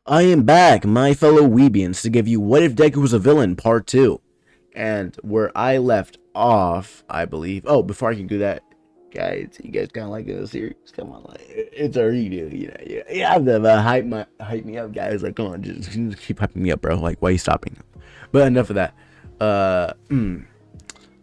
I am back, my fellow Weebians, to give you What If Deku Was a Villain Part 2. And where I left off, I believe. Oh, before I can do that, guys, you guys kind of like the series? Come on, like, it's already, you have to hype me up, guys. Like, come on, just keep hyping me up, bro. Like, why are you stopping? But enough of that. Uh, mm,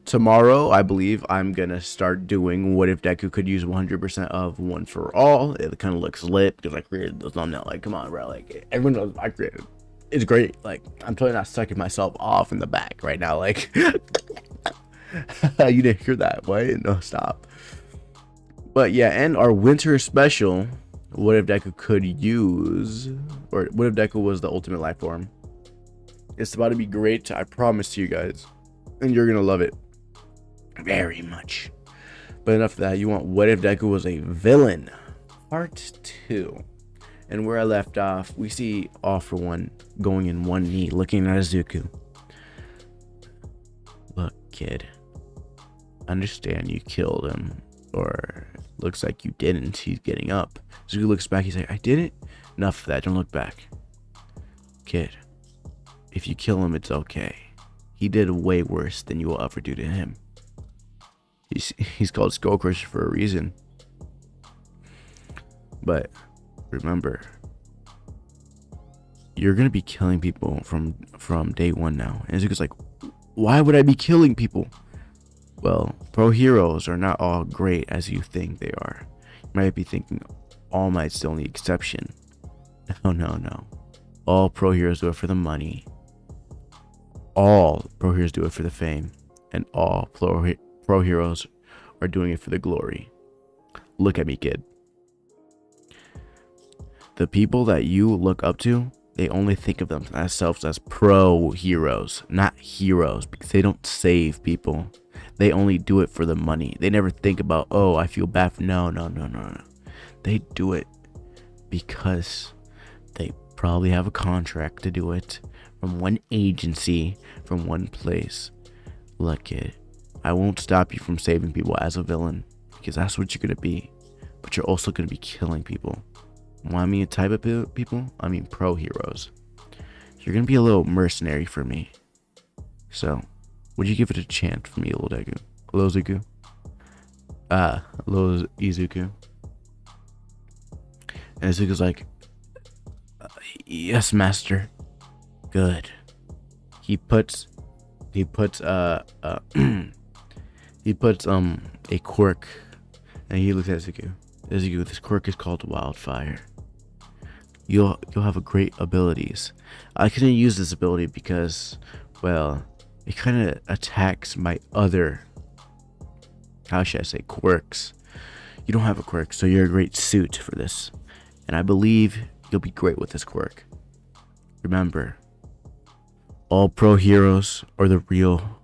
Tomorrow, I believe I'm gonna start doing what if Deku could use 100% of One for All. It kind of looks lit because I created the thumbnail. Like, come on, bro. Like, everyone knows I created. It's great. Like, I'm totally not sucking myself off in the back right now. Like, you didn't hear that? What? No, stop. But yeah, and our winter special, what if Deku could use, or what if Deku was the ultimate life form? It's about to be great. I promise you guys, and you're gonna love it very much. But enough of that. You want What If Deku Was a Villain Part 2. And where I left off, we see All For One going in one knee, looking at Izuku. Look, kid. Understand you killed him. Or looks like you didn't. He's getting up. Izuku looks back. He's like, I didn't? Enough of that. Don't look back. Kid, if you kill him, it's okay. He did way worse than you will ever do to him. He's called Skull Crusher for a reason. But remember, you're gonna be killing people from day one now. And Izuku's like, why would I be killing people? Well, pro heroes are not all great as you think they are. You might be thinking All Might's the only exception. No. All pro heroes do it for the money. All pro heroes do it for the fame. And all pro heroes are doing it for the glory. Look at me, kid. The people that you look up to, they only think of themselves as pro heroes, not heroes, because they don't save people. They only do it for the money. They never think about, oh, I feel bad for no. They do it because they probably have a contract to do it from one agency, from one place. Look, kid, I won't stop you from saving people as a villain, because that's what you're gonna be. But you're also gonna be killing people. When I mean type of people, I mean pro heroes. You're gonna be a little mercenary for me. So, would you give it a chance for me, little Deku? Little Zuku? Little Izuku. And Izuku's like, yes, master. Good. He puts he puts a quirk, and he looks at Izuku. Izuku, this quirk is called Wildfire. You'll have a great abilities. I couldn't use this ability because, well, it kind of attacks my other, how should I say, quirks. You don't have a quirk, so you're a great suit for this, and I believe you'll be great with this quirk. Remember, all pro heroes are the real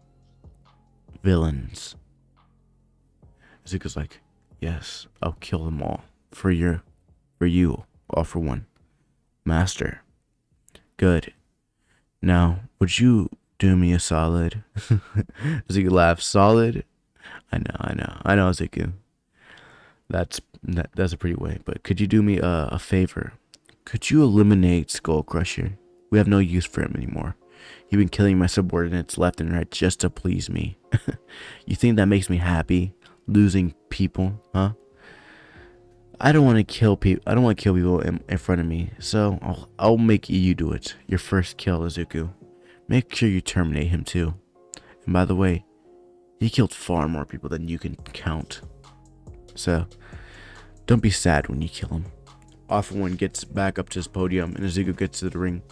villains. Zuko's like, yes, I'll kill them all for you, All For One, master. Good. Now, would you do me a solid? Zuko laughs. Solid? I know, Zuko. That's a pretty way. But could you do me a favor? Could you eliminate Skull Crusher? We have no use for him anymore. He's been killing my subordinates left and right just to please me. You think that makes me happy? Losing people, huh? I don't want to kill people. I don't want to kill people in front of me. So I'll make you do it. Your first kill, Izuku. Make sure you terminate him too. And by the way, he killed far more people than you can count. So don't be sad when you kill him. All For One gets back up to his podium, and Izuku gets to the ring.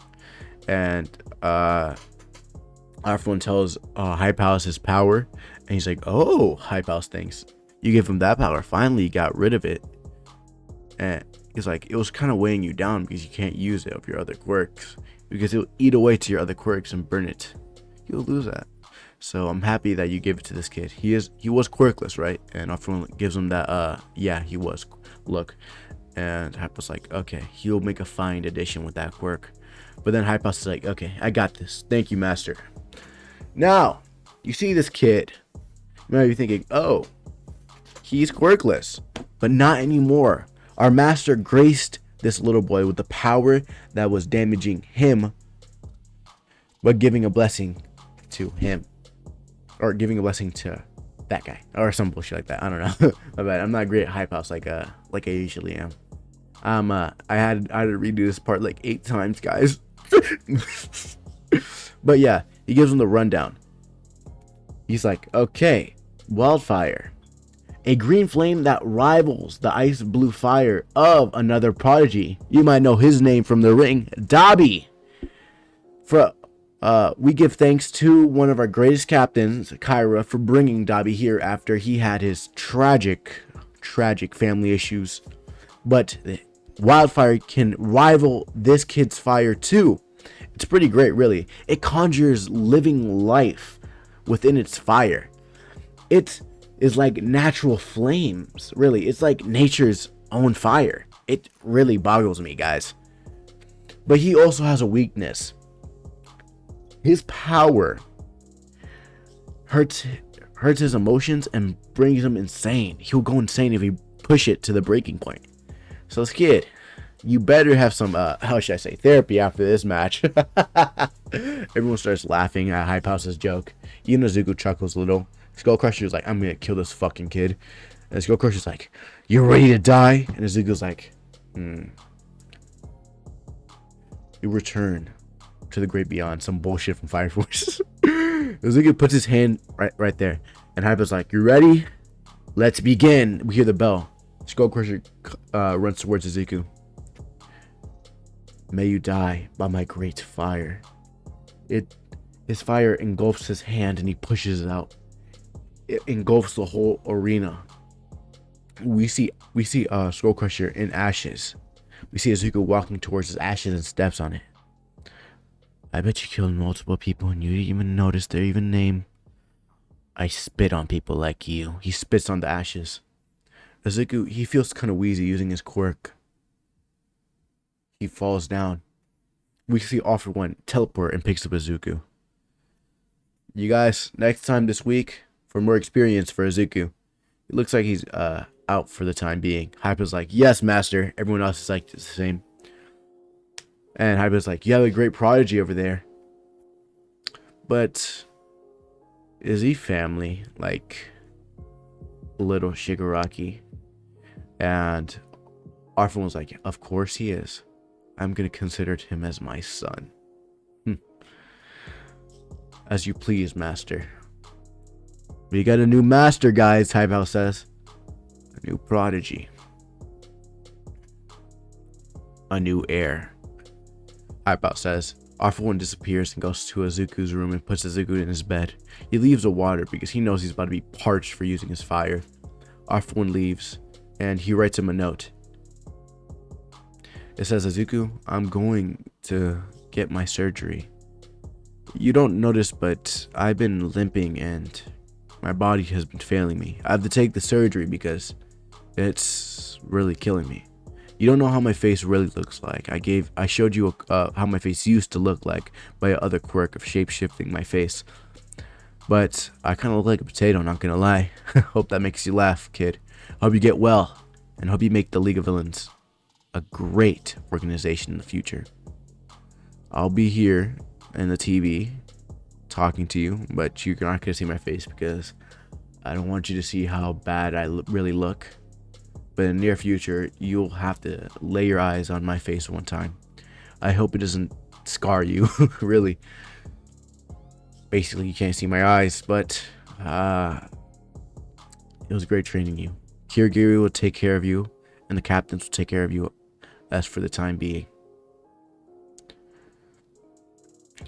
And All For One tells High Palace his power, and he's like, "Oh, High Palace, thanks. You give him that power. Finally, you got rid of it." And he's like, "It was kind of weighing you down because you can't use it of your other quirks, because it'll eat away to your other quirks and burn it. You'll lose that. So I'm happy that you gave it to this kid. He was quirkless, right?" And All For One gives him that. Yeah, he was. Look, and Hypa's like, "Okay, he'll make a fine addition with that quirk." But then Hypa's like, "Okay, I got this. Thank you, master." Now, you see this kid. You might be thinking, "Oh, he's quirkless," but not anymore. Our master graced this little boy with the power that was damaging him, but giving a blessing to him, or giving a blessing to that guy, or some bullshit like that. I don't know. My bad. I'm not great at hype house like I usually am. I had to redo this part like 8 times, guys. But yeah, he gives him the rundown. He's like, okay, wildfire, a green flame that rivals the ice blue fire of another prodigy. You might know his name from the ring, Dobby. We give thanks to one of our greatest captains, Kyra, for bringing Dobby here after he had his tragic family issues. But wildfire can rival this kid's fire too. It's pretty great, really. It conjures living life within its fire. It is like natural flames, really. It's like nature's own fire. It really boggles me, guys. But he also has a weakness. His power hurts his emotions and brings him insane. He'll go insane if you push it to the breaking point. So this kid, you better have some, how should I say, therapy after this match. Everyone starts laughing at Hype House's joke. Even Zuko chuckles a little. Skull Crusher's like, I'm gonna kill this fucking kid. And Skull Crusher's like, you're ready to die? And Zuko's like, You return to the great beyond. Some bullshit from Fire Force. Zuko puts his hand right there. And Hype's like, you ready? Let's begin. We hear the bell. Skull Crusher runs towards Zuko. May you die by my great fire. His fire engulfs his hand and he pushes it out. It engulfs the whole arena. We see Skull Crusher in ashes. We see Zuko walking towards his ashes and steps on it. I bet you killed multiple people and you didn't even notice their even name. I spit on people like you. He spits on the ashes. Zuko, he feels kind of wheezy using his quirk. He falls down. We see All For One teleport and picks up Zuko. You guys, next time this week, for more experience for Zuko. It looks like he's out for the time being. Hypa's like, yes, master. Everyone else is like the same. And Hypa's like, you have a great prodigy over there. But is he family like little Shigaraki? And Arfin was like, of course he is. I'm going to consider him as my son. As you please, master. We got a new master, guys, Hype says. A new prodigy. A new heir. Hype says. Arfin One disappears and goes to Azuku's room and puts Azuku in his bed. He leaves the water because he knows he's about to be parched for using his fire. Arfin One leaves and he writes him a note. It says, Azuku, I'm going to get my surgery. You don't notice, but I've been limping and my body has been failing me. I have to take the surgery because it's really killing me. You don't know how my face really looks like. I showed you how my face used to look like by other quirk of shape-shifting my face. But I kind of look like a potato, not gonna lie. Hope that makes you laugh, kid. Hope you get well, and hope you make the League of Villains a great organization in the future. I'll be here in the TV talking to you, but you're not gonna see my face because I don't want you to see how bad I really look. But in the near future, you'll have to lay your eyes on my face one time. I hope it doesn't scar you, really. Basically, you can't see my eyes, but it was great training you. Kirigiri will take care of you, and the captains will take care of you as for the time being.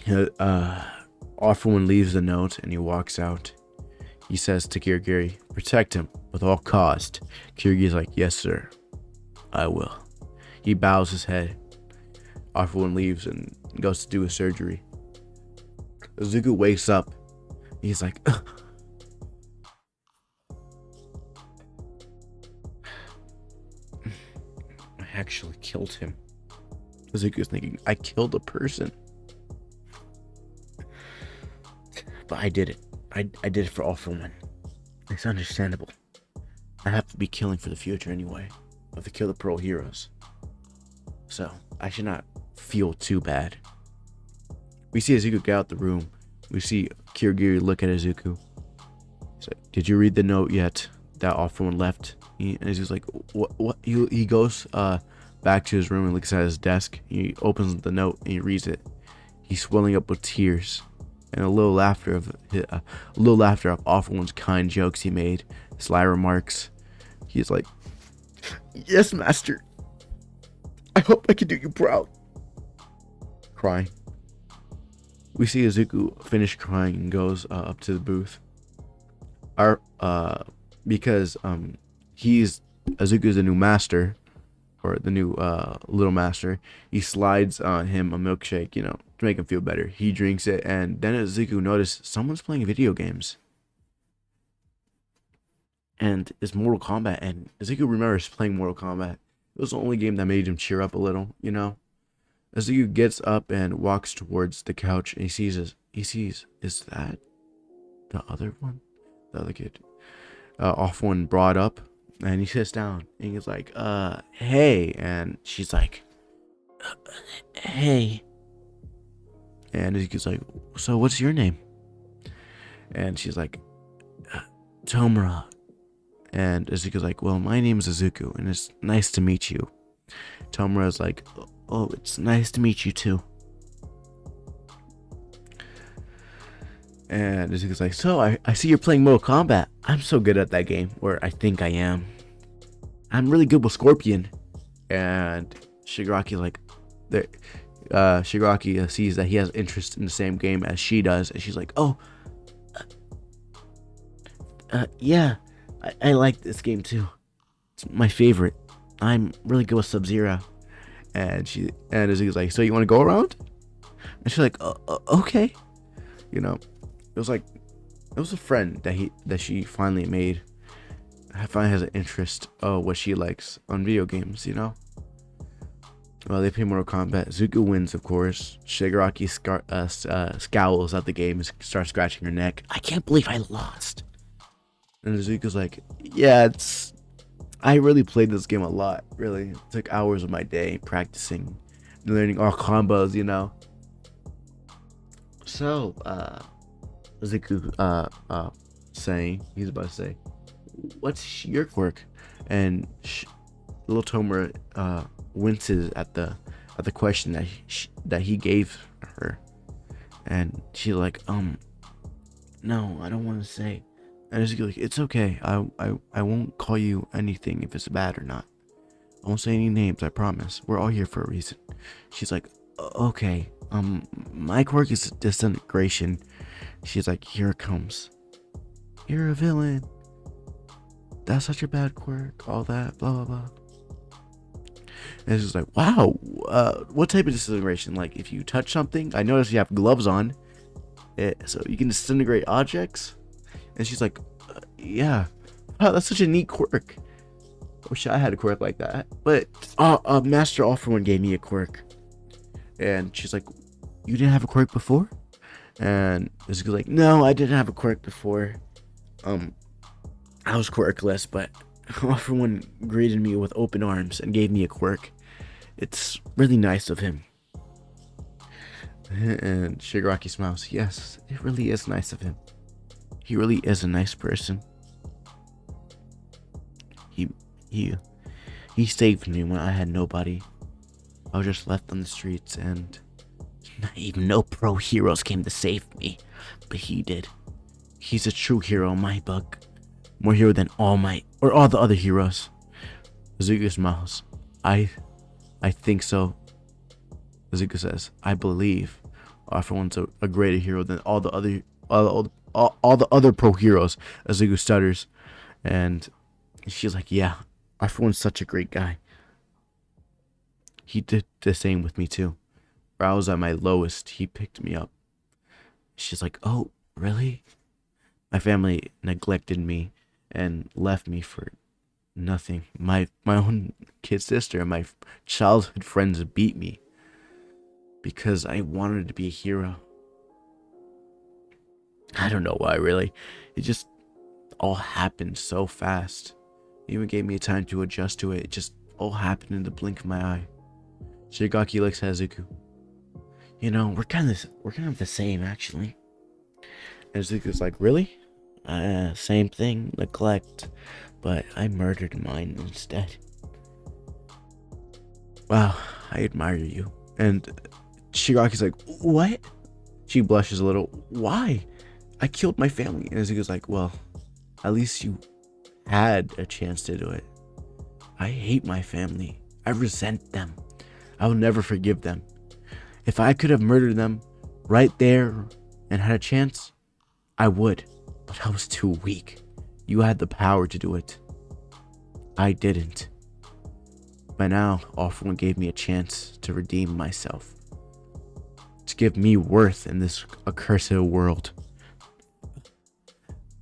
Arfin leaves the note and he walks out. He says to Kirigiri, protect him with all cost. Kirigiri's like, yes, sir. I will. He bows his head. Arfin leaves and goes to do his surgery. Zuko wakes up. He's like, ugh. I actually killed him. Zuko's thinking, I killed a person. But I did it. I did it for All For One. It's understandable. I have to be killing for the future anyway. I have to kill the pro heroes. so I should not feel too bad. We see Izuku get out the room. We see Kirigiri look at Izuku. He's like, "Did you read the note yet that All For One left?" And Izuku's like, "What?" He goes back to his room and looks at his desk. He opens the note and he reads it. He's swelling up with tears and a little laughter of All For One's kind jokes he made, sly remarks. He's like, "Yes, master. I hope I can do you proud." Crying. We see Izuku finish crying and goes up to the booth. Because Izuku's the new master, or the new little master. He slides him a milkshake, to make him feel better. He drinks it, and then Izuku notices someone's playing video games. And it's Mortal Kombat, and Izuku remembers playing Mortal Kombat. It was the only game that made him cheer up a little, Izuku gets up and walks towards the couch, and he sees, is that the other one? The other kid. Off one brought up, and he sits down, and he's like, hey, and she's like, hey. And Izuku's like, so what's your name? And she's like, Tomura. And Izuku's like, well, my name is Izuku, and it's nice to meet you. Tomura's like, oh, it's nice to meet you too. And Izuku's like, so I see you're playing Mortal Kombat. I'm so good at that game, or I think I am. I'm really good with Scorpion. And Shigaraki sees that he has interest in the same game as she does, and she's like, oh, yeah, I like this game too. It's my favorite. I'm really good with Sub-Zero. And Izuku's like, so you want to go around? And she's like, okay. It was a friend that she finally made. Finally has an interest of what she likes on video games, Well, they play Mortal Kombat. Izuku wins, of course. Shigaraki scowls at the game and starts scratching her neck. I can't believe I lost. And Izuku's like, yeah, I really played this game a lot, really. It took hours of my day practicing, learning all combos, So, Izuku, he's about to say, what's your quirk? And little Tomura, winces at the question that he gave her. And she's like, no, I don't want to say. And Izuku's like, it's okay. I won't call you anything if it's bad or not. I won't say any names, I promise. We're all here for a reason. She's like, okay. My quirk is disintegration. She's like, here it comes. You're a villain. That's such a bad quirk. All that, blah, blah, blah. And it's just like, wow. What type of disintegration? Like, if you touch something, I notice you have gloves on. So you can disintegrate objects? And she's like, yeah. Wow, that's such a neat quirk. Wish I had a quirk like that. But Master All For One gave me a quirk. And she's like, you didn't have a quirk before? And Izuku's like, no, I didn't have a quirk before. I was quirkless, but All For One greeted me with open arms and gave me a quirk. It's really nice of him. And Shigaraki smiles. Yes, it really is nice of him. He really is a nice person. He saved me when I had nobody. I was just left on the streets, and not even no pro heroes came to save me, but he did. He's a true hero in my book. More hero than all the other heroes. Izuku smiles. I think so. Izuku says, I believe All For One's a greater hero than all the other pro heroes. Izuku stutters, and she's like, yeah, All For One's such a great guy. He did the same with me too. Where I was at my lowest, he picked me up. She's like, oh, really? My family neglected me and left me for nothing. My own kid sister and my childhood friends beat me because I wanted to be a hero. I don't know why, really. It just all happened so fast. It even gave me time to adjust to it. It just all happened in the blink of my eye. Shigaki looks at Izuku. We're kind of the same, actually. And Izuku's like, really? Same thing, neglect, but I murdered mine instead. Wow, I admire you. And Shigaki's like, what? She blushes a little. Why? I killed my family. And Izuku's like, well, at least you had a chance to do it. I hate my family. I resent them. I will never forgive them. If I could have murdered them right there and had a chance, I would. But I was too weak. You had the power to do it. I didn't. By now, All For One gave me a chance to redeem myself. To give me worth in this accursed world.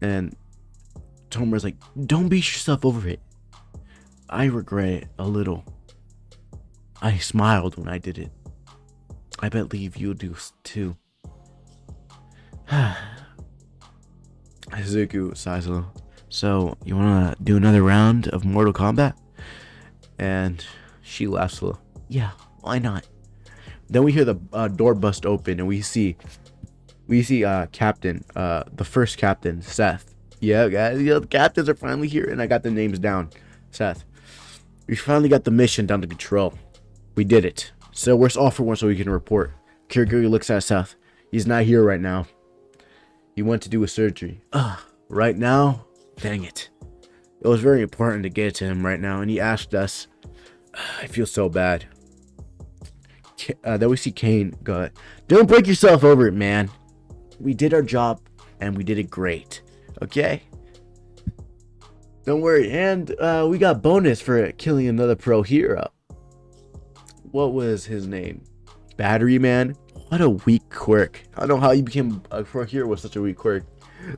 And Tomora's like, don't beat yourself over it. I regret it a little. I smiled when I did it. I believe you do too. Izuku sighs a little. So, you wanna do another round of Mortal Kombat? And she laughs a little. Yeah, why not? Then we hear the door bust open and we see Captain, the first captain, Seth. Yeah, guys, the captains are finally here, and I got the names down. Seth, we finally got the mission down to control. We did it. So where's All For One so we can report? Kirigiri looks at Seth. He's not here right now. He went to do a surgery. Right now? Dang it. It was very important to get to him right now, and he asked us. I feel so bad. Then we see Kane go, don't break yourself over it, man. We did our job, and we did it great. Okay? Don't worry. And we got bonus for killing another pro hero. What was his name? Battery Man? What a weak quirk. I don't know how he became a pro hero with such a weak quirk.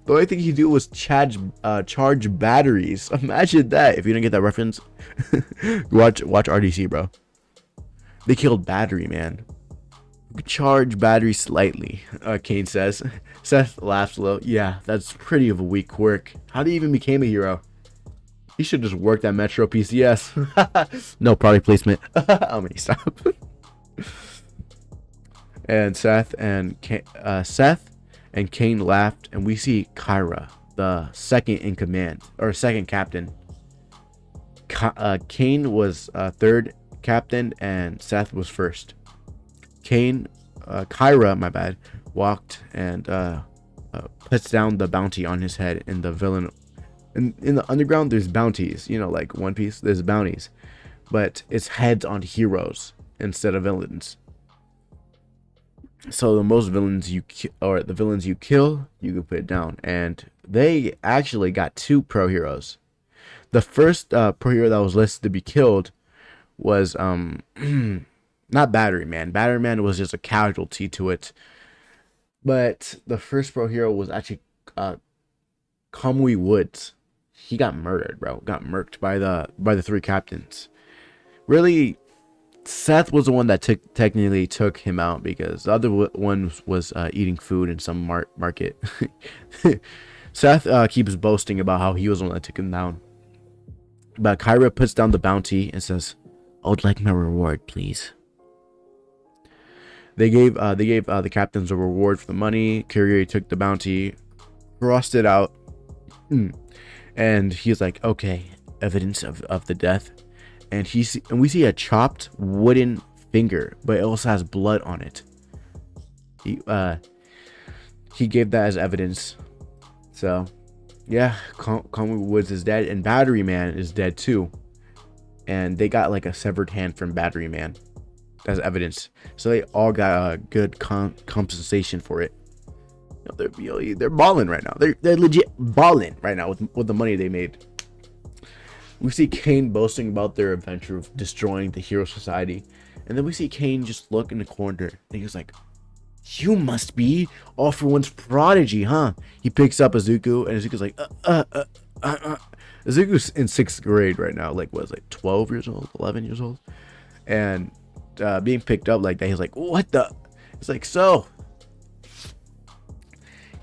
The only thing he do was charge batteries. Imagine that. If you didn't get that reference, watch RDC, bro. They killed Battery Man. Charge battery slightly, Kane says. Seth laughs a little. Yeah, that's pretty of a weak quirk. How did he even become a hero? He should just work at Metro PCS. No product placement. How many stop? And Seth and Kane laughed, and we see Kyra, the second in command, or second captain. Kane was third captain, and Seth was first. Kyra, my bad, walked and puts down the bounty on his head in the villain. In the underground, there's bounties, like One Piece, there's bounties, but it's heads on heroes instead of villains. So the most villains the villains you kill, you can put it down, and they actually got 2 pro heroes. The first pro hero that was listed to be killed was not Battery Man. Battery Man was just a casualty to it. But the first pro hero was actually Kamui Woods. He got murdered, bro. Got murked by the 3 captains. Really, Seth was the one that technically took him out, because the other one was eating food in some market. Seth keeps boasting about how he was the one that took him down. But Kyra puts down the bounty and says, I would like my reward, please. They gave the captains a reward for the money. Kiryu took the bounty, crossed it out, and he's like, okay, evidence of the death. And we see a chopped wooden finger, but it also has blood on it. He gave that as evidence. So yeah, Kamui Woods is dead, and Battery Man is dead too. And they got like a severed hand from Battery Man as evidence. So they all got a good compensation for it. They're balling right now. They're legit balling right now with the money they made. We see Kane boasting about their adventure of destroying the Hero Society. And then we see Kane just look in the corner. And he's like, you must be All For One's prodigy, huh? He picks up Izuku, and Izuku's like, Izuku's in 6th grade right now. Like, 12 years old? 11 years old? And being picked up like that, he's like, what the? It's like, so,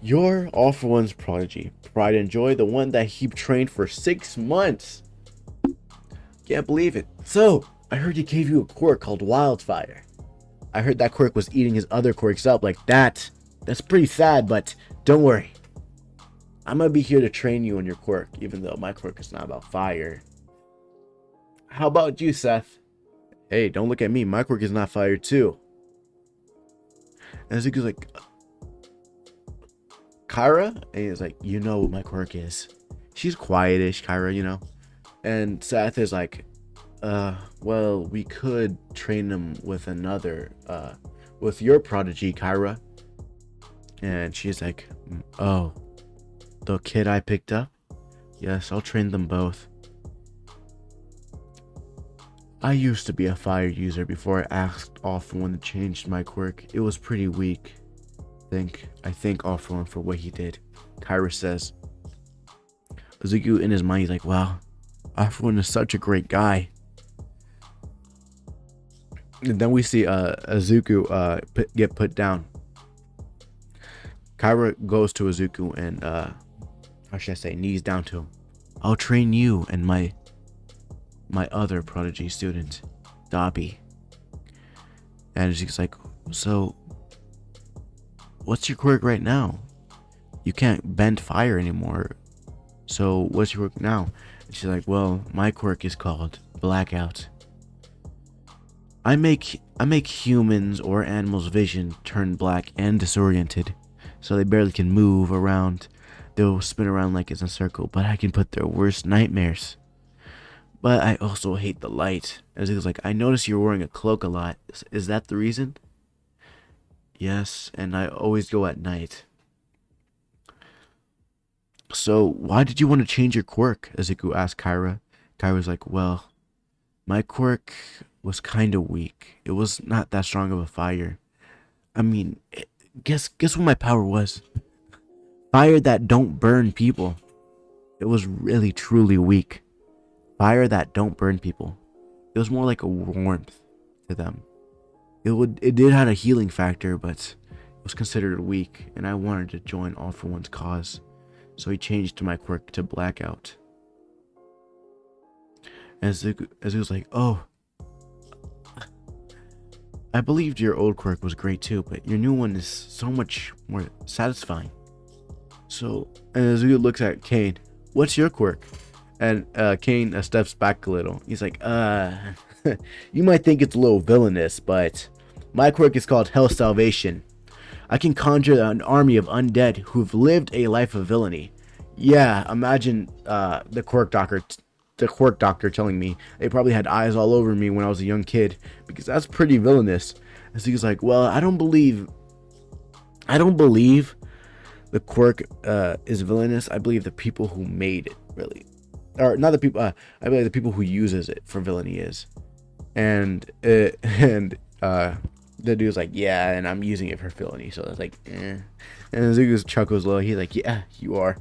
you're All For One's prodigy. Pride and Joy, the one that he trained for 6 months. Can't believe it. So, I heard he gave you a quirk called Wildfire. I heard that quirk was eating his other quirks up like that. That's pretty sad, but don't worry. I'm gonna be here to train you on your quirk, even though my quirk is not about fire. How about you, Seth? Hey, don't look at me. My quirk is not fire too. And Zuko's like, Kyra? And he's like, you know what my quirk is. She's quietish, Kyra, you know. And Seth is like, well, we could train him with with your prodigy, Kyra. And she's like, oh, the kid I picked up? Yes, I'll train them both. I used to be a fire user before I asked All For One to change my quirk. It was pretty weak. I thank All For One for what he did, Kyra says. Zuko in his mind, he's like, wow, All For One is such a great guy. And then we see Izuku get put down. Kyra goes to Izuku and how should I say, knees down to him. I'll train you and my other prodigy student, Dobby. And she's like, so what's your quirk right now? You can't bend fire anymore. So what's your quirk now? And she's like, well, my quirk is called Blackout. I make humans or animals' vision turn black and disoriented, so they barely can move around. They'll spin around like it's a circle, but I can put their worst nightmares. But I also hate the light. As he was like, I notice you're wearing a cloak a lot. Is that the reason? Yes, and I always go at night. So why did you want to change your quirk? Izuku asked Kyra. Kyra was like, well, my quirk was kind of weak. It was not that strong of a fire. I mean, guess what my power was? Fire that don't burn people. It was really truly weak. Fire that don't burn people. It was more like a warmth to them. It did have a healing factor, but it was considered weak, and I wanted to join All For One's cause. So he changed my quirk to Blackout. And Zuko was like, oh, I believed your old quirk was great too, but your new one is so much more satisfying. So, and Zuko looks at Kane, what's your quirk? And Kane steps back a little. He's like, you might think it's a little villainous, but my quirk is called Hell Salvation. I can conjure an army of undead who've lived a life of villainy. Yeah, imagine the quirk doctor telling me they probably had eyes all over me when I was a young kid, because that's pretty villainous. And so he's like, well, I don't believe the quirk is villainous. I believe the people who made it really, or not the people. I believe the people who uses it for villainy is. And the dude's like, yeah, and I'm using it for villainy. So it's like, eh. And Zuko chuckles low. He's like, yeah, you are.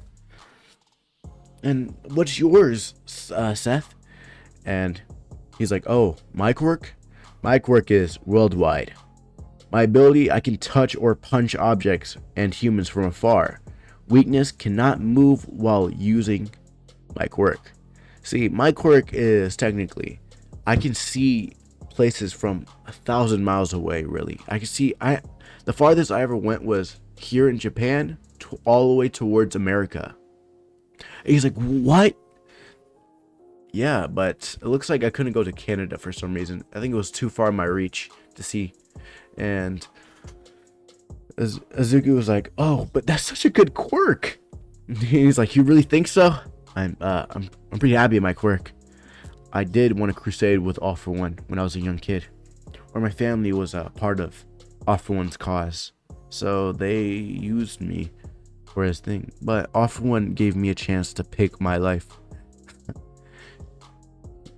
And what's yours, Seth? And he's like, oh, my quirk? My quirk is worldwide. My ability, I can touch or punch objects and humans from afar. Weakness, cannot move while using my quirk. See, my quirk is technically, I can see places from 1,000 miles away, really. I can see, the farthest I ever went was here in Japan, all the way towards America. And he's like, what? Yeah, but it looks like I couldn't go to Canada for some reason. I think it was too far in my reach to see. And Azuki was like, oh, but that's such a good quirk. And he's like, you really think so? I'm pretty happy with my quirk. I did want to crusade with All For One when I was a young kid, or my family was a part of All For One's cause, so they used me for his thing. But All For One gave me a chance to pick my life.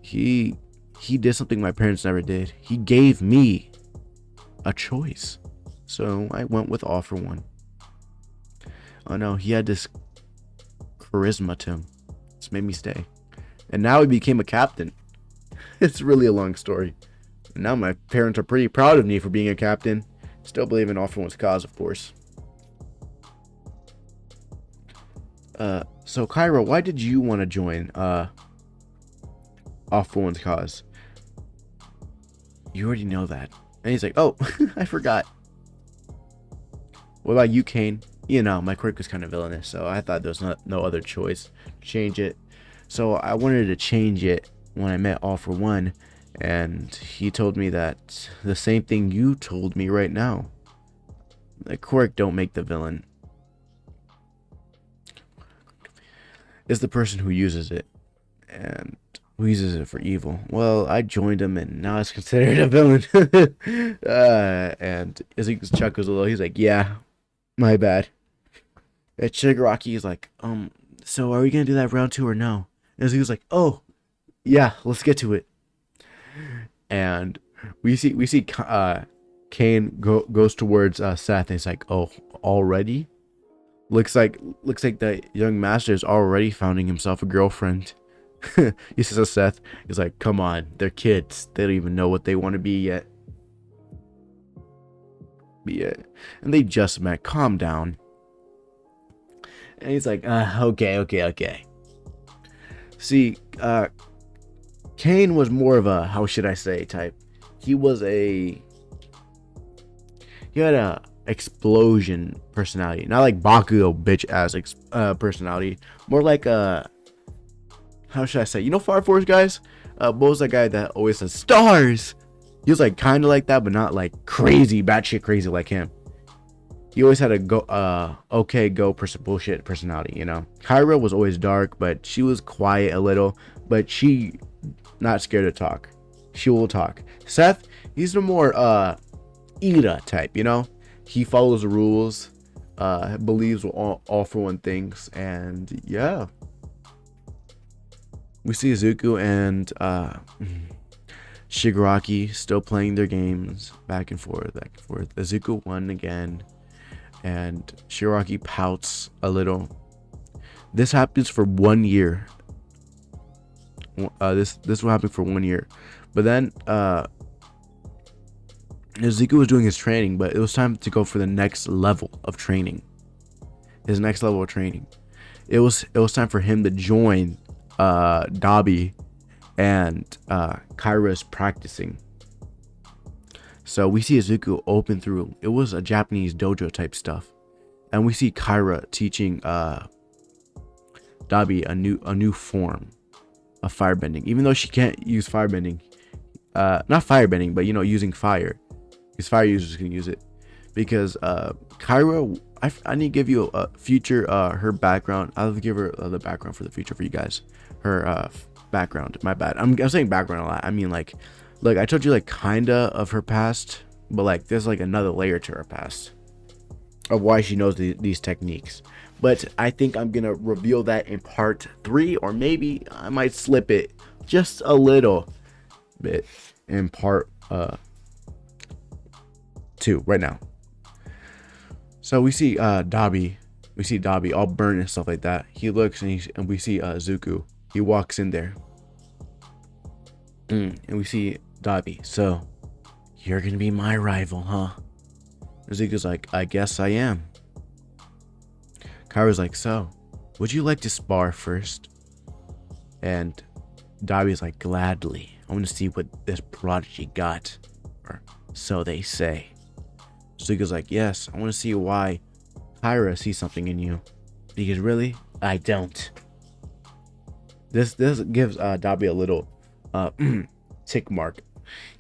He did something my parents never did. He gave me a choice, so I went with All For One. Oh no, he had this charisma to him. It's made me stay. And now he became a captain. It's really a long story. And now my parents are pretty proud of me for being a captain. Still believe in All For One's cause, of course. So Kyra, why did you want to join All For One's cause? You already know that. And he's like, oh, I forgot. What about you, Kane? You know, my quirk was kind of villainous, so I thought there was no other choice to change it. So I wanted to change it when I met All For One, and he told me that the same thing you told me right now. The quirk don't make the villain. It's the person who uses it, and who uses it for evil. Well, I joined him, and now it's considered a villain. And as he chuckles a little, he's like, yeah, my bad. And Shigaraki is like, so are we gonna do that round 2 or no? And he was like, oh, yeah, let's get to it. And we see Kane goes towards Seth, and he's like, oh, already? Looks like the young master is already finding himself a girlfriend. He says to Seth, he's like, come on, they're kids. They don't even know what they want to be yet. And they just met. Calm down. And he's like, okay. See, Kane was more of a, how should I say, type. He had a explosion personality, not like Bakugo bitch ass personality, more like a, how should I say, you know, Fire Force guys. What was that guy that always says stars? He was like kind of like that, but not like crazy, batshit crazy like him. He always had a bullshit personality, you know. Kyra was always dark, but she was quiet a little, but she not scared to talk. She will talk. Seth, he's the more Ida type, you know. He follows the rules, believes all for one things, and yeah. We see Izuku and Shigaraki still playing their games back and forth. Izuku won again, and Shigaraki pouts a little. This happens for 1 year. This will happen for 1 year, but then Izuku was doing his training, but it was time to go for the next level of training. His next level of training. It was time for him to join Dabi and Kyra's practicing. So we see Izuku open through. It was a Japanese dojo type stuff, and we see Kyra teaching Dabi a new form of firebending. Even though she can't use firebending, not firebending, but you know, using fire. Because fire users can use it. Because Kyra, I need to give you a future her background. I'll give her the background for the future for you guys. Her background. My bad. I'm saying background a lot. I mean, like, look, I told you like kinda of her past, but like there's like another layer to her past of why she knows these techniques. But I think I'm gonna reveal that in part 3, or maybe I might slip it just a little bit in part 2 right now. So we see Dabi all burnt and stuff like that. He looks and we see Izuku. He walks in there. And we see Dabi. So, you're gonna be my rival, huh? Izuku's like, I guess I am. Kyra's like, so, would you like to spar first? And Dabi's like, gladly. I want to see what this prodigy got. Or so they say. Izuku's like, yes, I want to see why Kyra sees something in you. Because really, I don't. This gives Dabi a little tick mark.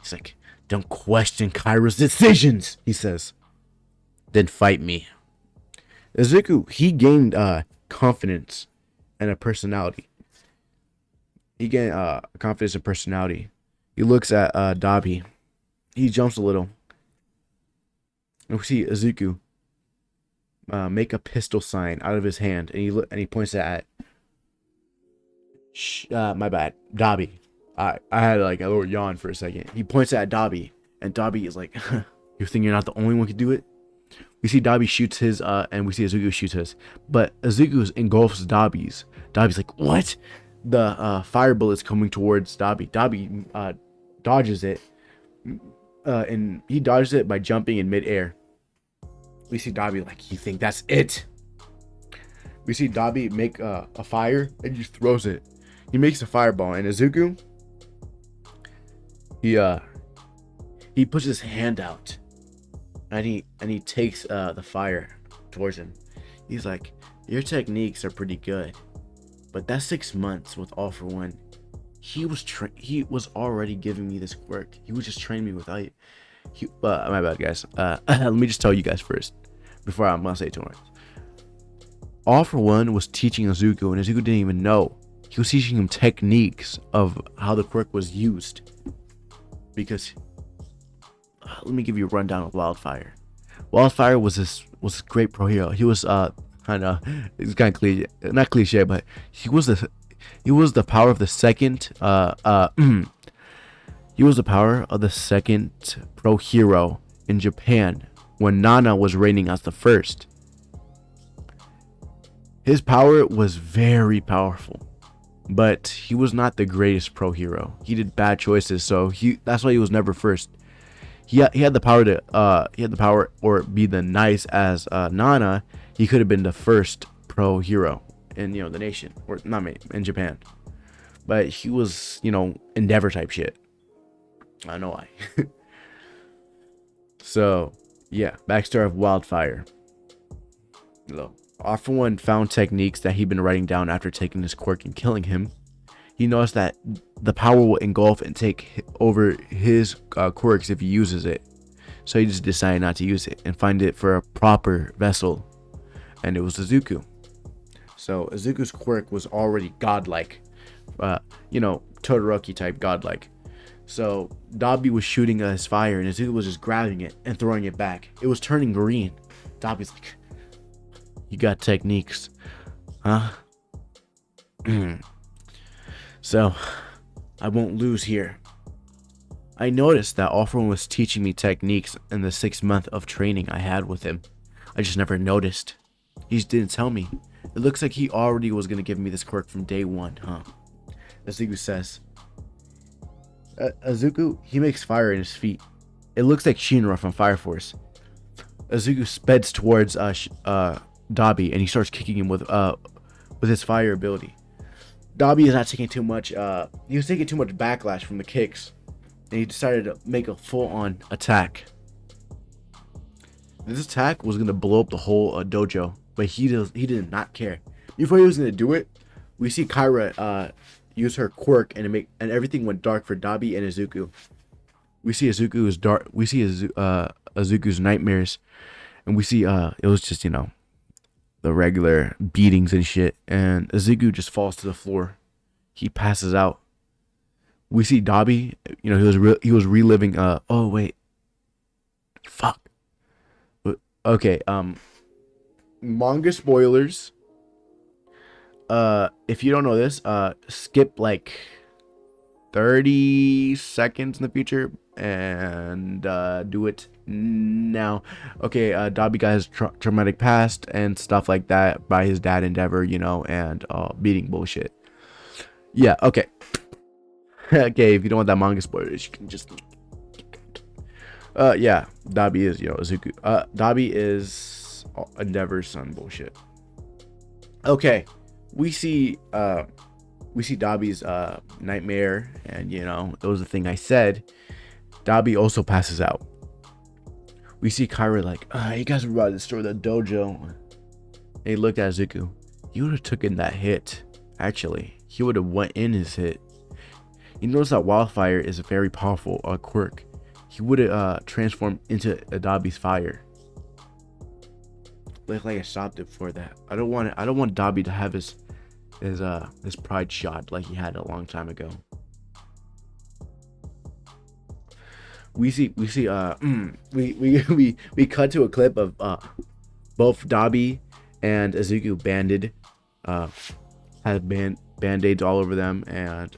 He's like, don't question Kyra's decisions, he says. Then fight me. Izuku, he gained confidence and a personality. He gained confidence and personality. He looks at Dabi. He jumps a little. And we see Izuku make a pistol sign out of his hand, and he points it at my bad, Dabi. I had like a little yawn for a second. He points at Dabi, and Dabi is like, you think you're not the only one who can do it? We see Dabi shoots his, and we see Izuku shoots his. But Izuku engulfs Dabi's. Dabi's like, what? The fire bullet's coming towards Dabi. Dabi dodges it, and he dodges it by jumping in midair. We see Dabi like, you think that's it? We see Dabi make a fire and just throws it. He makes a fireball, and Izuku, he He puts his hand out, and he takes the fire towards him. He's like, "Your techniques are pretty good, but that's 6 months with All For One. He was already giving me this quirk. He was just training me without it. My bad, guys. Let me just tell you guys first before I'm gonna say too much. All For One was teaching Izuku, and Izuku didn't even know. He was teaching him techniques of how the quirk was used. Because let me give you a rundown of Wildfire. Wildfire was this great pro hero. He was kind of, it's kind of cliche, not cliche, but he was the power of the second he was the power of the second pro hero in Japan when Nana was reigning as the first. His power was very powerful, but he was not the greatest pro hero. He did bad choices, so that's why he was never first. He had the power or be the nice as Nana. He could have been the first pro hero in the nation, or not me, in Japan. But he was Endeavor type shit. I don't know why. So yeah, backstory of Wildfire. All For One found techniques that he'd been writing down after taking his quirk and killing him. He noticed that the power will engulf and take over his quirks if he uses it. So he just decided not to use it and find it for a proper vessel. And it was Izuku. So Izuku's quirk was already godlike. Todoroki type godlike. So Dabi was shooting his fire and Izuku was just grabbing it and throwing it back. It was turning green. Dabi's like, "You got techniques, huh?" So I won't lose here. I noticed that All For One was teaching me techniques in the 6 month of training I had with him. I just never noticed. He just didn't tell me. It looks like he already was gonna give me this quirk from day one, huh? Izuku says. Izuku, he makes fire in his feet. It looks like Shinra from Fire Force. Izuku speds towards Dabi and he starts kicking him with his fire ability. Dabi is not taking too much. He was taking too much backlash from the kicks, and he decided to make a full-on attack. This attack was gonna blow up the whole dojo, but he did not care. Before he was gonna do it, we see Kyra use her quirk and everything went dark for Dabi and Izuku. We see Izuku's dark. We see Izuku's nightmares, and we see it was just the regular beatings and shit, and Izuku just falls to the floor. He passes out. We see Dabi, he was reliving oh wait. Fuck. Okay, manga spoilers. If you don't know this, skip like 30 seconds in the future and do it now. Okay, Dabi got his traumatic past and stuff like that by his dad Endeavor, and beating bullshit. Yeah, okay. Okay, if you don't want that manga spoilers, you can just yeah, Dabi is Izuku. Dabi is Endeavor's son bullshit. Okay, we see Dabi's nightmare, and it was the thing I said. Dabi also passes out. We see Kyra like, you guys were about to destroy the dojo. And he looked at Izuku. He would have taken that hit. Actually, he would have went in his hit. You notice that Wildfire is a very powerful quirk. He would have transformed into Dabi's fire. Like I stopped it for that. I don't want Dabi to have his pride shot like he had a long time ago. We cut to a clip of both Dabi and Izuku banded, had band-aids all over them, and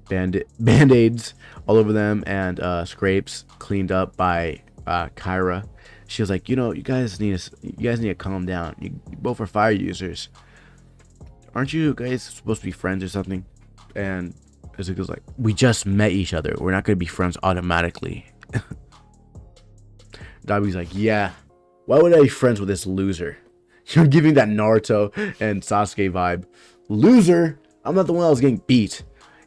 band-aids all over them, and scrapes cleaned up by Kyra. She was like, you guys need to calm down. You both are fire users. Aren't you guys supposed to be friends or something? And Izuku's like, we just met each other. We're not gonna be friends automatically. Dabi's like, yeah. Why would I be friends with this loser? You're giving that Naruto and Sasuke vibe. Loser? I'm not the one that was getting beat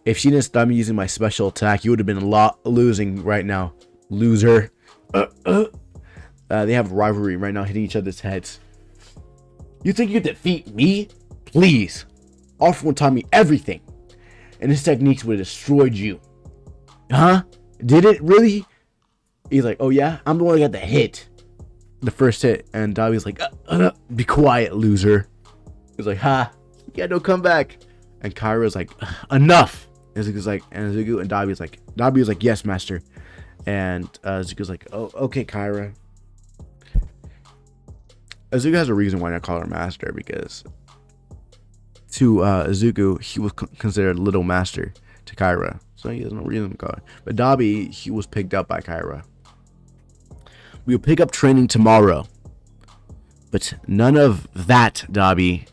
If she didn't stop me using my special attack, you would have been losing right now, loser. They have a rivalry right now, hitting each other's heads. You think you defeat me? Please. All For One taught me everything, and his techniques would have destroyed you. Huh? Did it really? He's like, oh yeah, I'm the one that got the hit, the first hit. And Dabi's like, be quiet, loser. He's like, ha, you got no comeback. And Kyra's like, enough. And Zuko's like, and Zuko and Dabi's like, yes, master. And Zuko's like, oh, okay, Kyra. Zuko has a reason why not call her master, because to Zuko, he was considered little master to Kyra, so he has no reason to call her. But Dabi, he was picked up by Kyra. We'll pick up training tomorrow, but none of that, Dabi.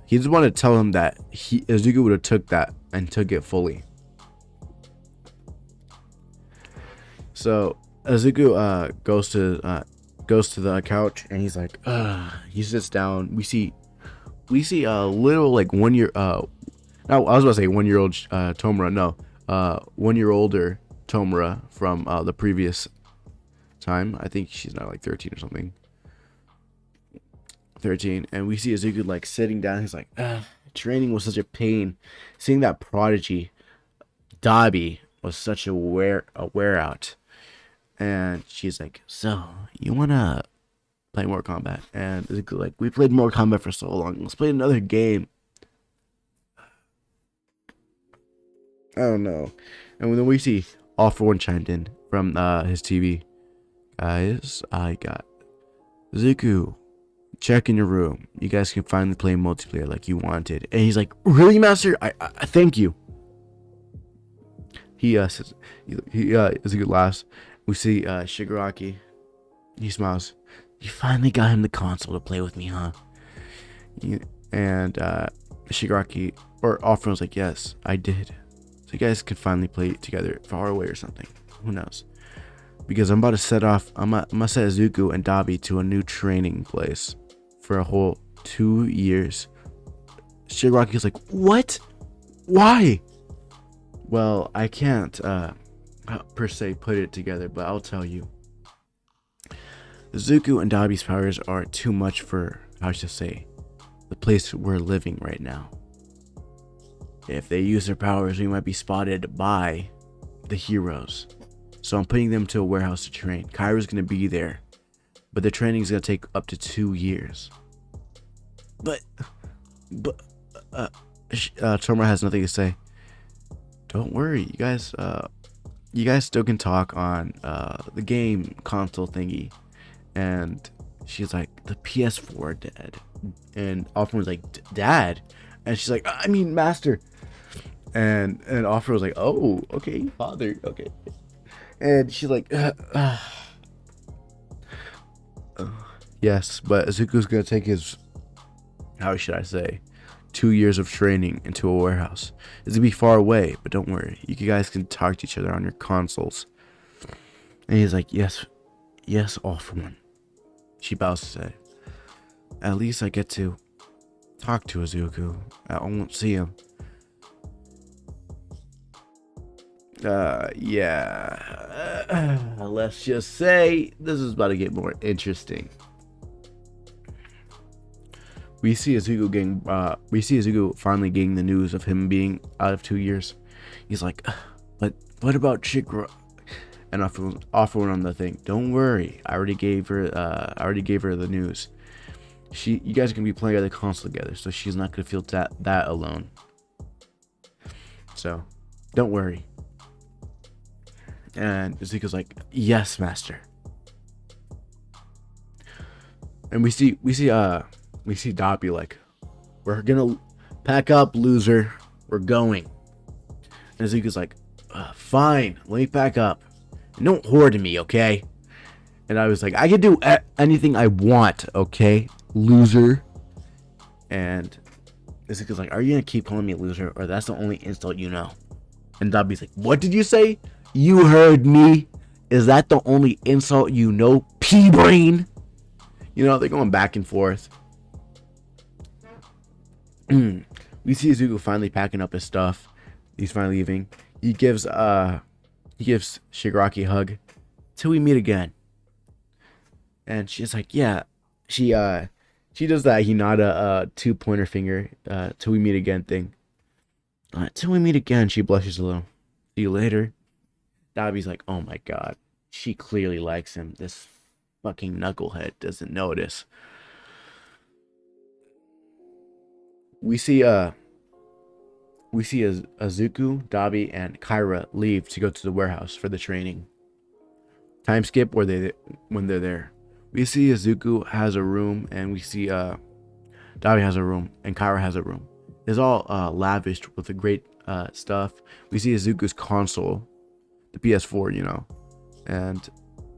He just wanted to tell him that Zuko would have took that and took it fully. So Zuko goes to the couch, and he's like, he sits down. We see a little, like, 1 year, no, I was about to say 1 year old Tomura. No, 1 year older Tomura from the previous time. I think she's now like 13 or something. 13. And we see Zuko like sitting down. He's like, training was such a pain. Seeing that prodigy Dabi was such a wear out. And she's like, so you wanna play more combat? And Zuko like, we played more combat for so long, let's play another game. I don't know. And then we see All For One chimed in from his TV. Guys, I got Zuko, check in your room. You guys can finally play multiplayer like you wanted. And he's like, really, master? I thank you. Zuko laughs. We see Shigaraki. He smiles. You finally got him the console to play with me, huh? And Shigaraki, or All For One, was like, yes, I did. So you guys could finally play together far away or something. Who knows? Because I'm about to set off. I'm gonna set Zuko and Dabi to a new training place for a whole 2 years. Shigaraki's like, what? Why? Well, I can't per se put it together, but I'll tell you. Zuko and Dabi's powers are too much for, how should I say, the place we're living right now. If they use their powers, we might be spotted by the heroes. So I'm putting them to a warehouse to train. Kyra's gonna be there, but the training is gonna take up to 2 years. But Tomura has nothing to say. Don't worry, you guys still can talk on the game console thingy. And she's like, the PS4, Dad. And All For One's like, Dad? And she's like, I mean, Master. And All For One was like, oh, okay, Father, okay. And she's like, yes, but Zuko's gonna take his, how should I say, 2 years of training into a warehouse. It's gonna be far away, but don't worry, you guys can talk to each other on your consoles. And he's like, yes, All For One. She bows to say, at least I get to talk to Zuko. I won't see him. Yeah. Let's just say this is about to get more interesting. We see Zuko finally getting the news of him being out of 2 years. He's like, but what about Chikra? And All For One on the thing. Don't worry, I already gave her the news. You guys are gonna be playing on the console together, so she's not gonna feel that alone. So, don't worry. And Zuko's like, yes, Master. And we see Dabi like, we're gonna pack up, loser. We're going. And Zuko's like, fine, let me pack up. And don't hoard me, okay? And I was like, I can do anything I want, okay, loser. And Zuko's like, are you gonna keep calling me a loser, or that's the only insult you know? And Dabi's like, what did you say? You heard me. Is that the only insult you know, pea-brain? You know, they're going back and forth. We see Zuko finally packing up his stuff. He's finally leaving. He gives Shigaraki a hug. Till we meet again. And she's like, yeah. She does that Hinata 2-pointer finger till we meet again thing. Till we meet again, she blushes a little. See you later. Dabi's like, oh my god. She clearly likes him. This fucking knucklehead doesn't notice. We see Azuku, Dabi, and Kyra leave to go to the warehouse for the training. Time skip when they're there. We see Azuku has a room, and we see Dabi has a room, and Kyra has a room. It's all lavished with the great stuff. We see Azuku's console, the PS4, you know, and